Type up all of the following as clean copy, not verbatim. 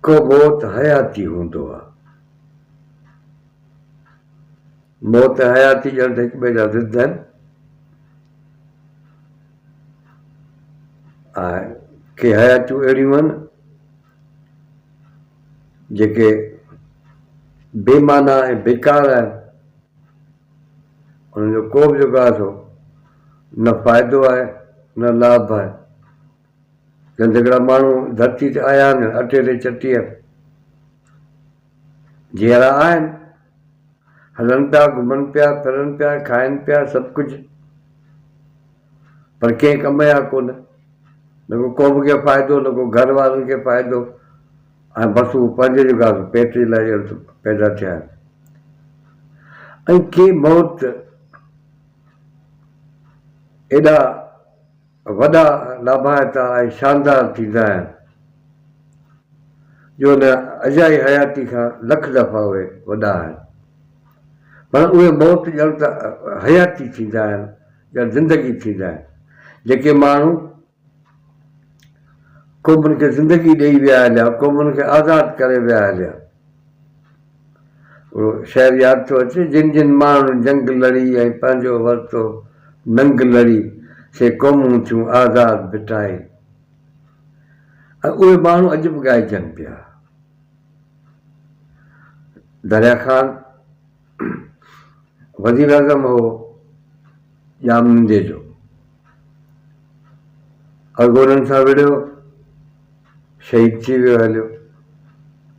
जेको मौत हयाती हूंदो आहे, मौत हयाती ॼण त हिक ॿिए जा ज़िद आहिनि। ऐं के हयातियूं अहिड़ियूं आहिनि जेके बेमाना ऐं बेकार आहिनि, उन्हनि जो को बि जेको आहे सो न फ़ाइदो आहे न लाभ आहे। जंहिं हिकिड़ा माण्हू धरती ते आया आहिनि अटे ते चटीअ, जीअरा आहिनि, हलनि पिया, घुमनि पिया, फिरनि पिया, खाइनि पिया, सभु कुझु, पर कंहिं कम जा कोन, न को क़ौम खे फ़ाइदो, न को घर वारनि खे फ़ाइदो, ऐं बसि उहो पंहिंजे जेका पेट जे लाइ पैदा थिया आहिनि। ऐं के मौत एॾा वॾा लाभायता ऐं शानदार थींदा आहिनि जो न अजाई हयाती खां लख दफ़ा उहे वॾा आहिनि, पर उहे मौत ॼण त हयाती थींदा आहिनि, ॼण ज़िंदगी थींदा आहिनि। जेके माण्हू क़ौमुनि खे ज़िंदगी ॾेई विया हलिया, क़ौमुनि खे आज़ादु करे विया हलिया। उहो शहर यादि थो अचे, जिन जिन माण्हुनि जंग लड़ी ऐं पंहिंजो वरितो नंग लड़ी, से क़ौमूं थियूं आज़ादु बिटाए। ऐं उहे माण्हू अॼु बि ॻाइजनि पिया। दरिया ख़ान वज़ीर आज़म हो ॼामंदे जो, अॻु उन्हनि सां विढ़ियो, शहीद थी वियो हलियो।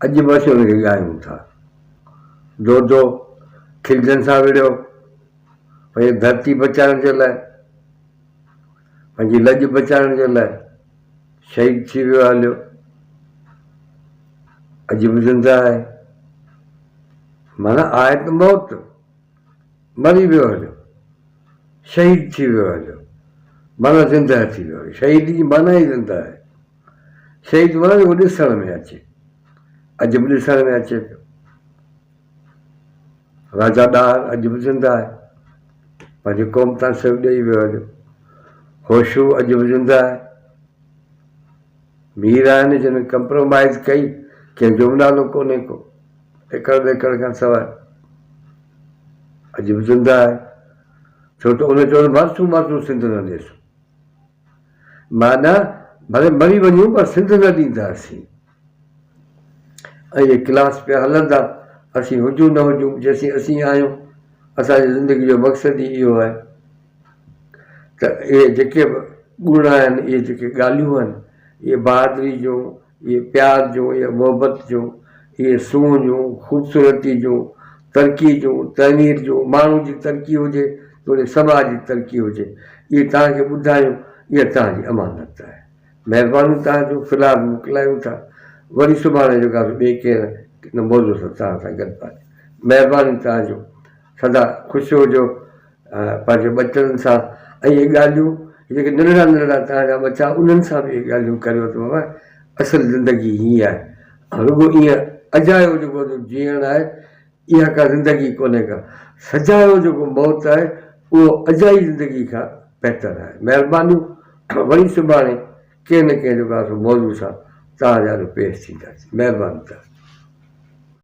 अॼु बि असीं हुनखे ॻायूं था। दो खिलजनि सां विढ़ियो, पंहिंजी धरती बचाइण जे लाइ, पंहिंजी लॼ बचाइण जे लाइ, शहीद थी वियो हलियो। अॼु बि ज़िंदा आहे, माना आहे त मौत, मरी वियो हलियो, शहीद थी वियो हलियो, माना ज़िंदा थी वियो। शहीद जी माना ई ज़िंदा आहे। शहीद माना उहो ॾिसण में अचे, अॼु बि ॾिसण में अचे पियो। राजा ॾार अॼु बि ज़िंदा आहे, पंहिंजी क़ौम तां सिर ॾेई वियो हलियो। होशू अॼु बि ज़िंदा आहे। मीर आहिनि जिन कंप्रोमाइज़ कई, कंहिंजो बि नालो कोन्हे को एकड़ ॿेकड़ खां सवाइ, अॼु बि ज़िंदा आहे। छो त उन चयो मासूं सिंध न ॾेसि, माना भले मरी वञूं पर सिंध न ॾींदासीं। ऐं इहे क्लास पिया हलंदा, असीं हुजूं न हुजूं, जेसीं असीं आहियूं, असांजी ज़िंदगी जो मक़सदु ई इहो आहे त इहे जेके बि ॻुण आहिनि, इहे जेके ॻाल्हियूं आहिनि, इहे बहादुरी जूं, इहे प्यार जूं, इहे मोहबत जूं, इहे सूंह जूं, ख़ूबसूरती जूं, तरक़ी जूं, तइमीर जूं, माण्हू जी तरक़ी हुजे, थोरे समाज जी तरक़ी हुजे, इहे तव्हांखे ॿुधायूं। इहा तव्हांजी अमानत आहे। महिरबानी तव्हांजो। फ़िलहालु मोकिलायूं था, वरी सुभाणे जेका ॿिए कंहिं मौज़ूअ सां तव्हां सां गॾु पाए। महिरबानी तव्हांजो। सदा ख़ुशि हुजो पंहिंजे ॿचड़नि सां। ऐं इहे ॻाल्हियूं जेके नंढड़ा नंढड़ा तव्हांजा ॿचा, उन्हनि सां बि इहे ॻाल्हियूं करियो त बाबा असुलु ज़िंदगी हीअ आहे। रुॻो ईअं अजायो जेको जीअण आहे, इहा का ज़िंदगी कोन्हे का। सजायो जेको मौत आहे, उहो अजाई ज़िंदगी खां बहितर आहे। महिरबानी। वरी सुभाणे कंहिं न कंहिं जेको आहे मौज़ूअ सां तव्हांजा पेश थींदासीं। महिरबानी।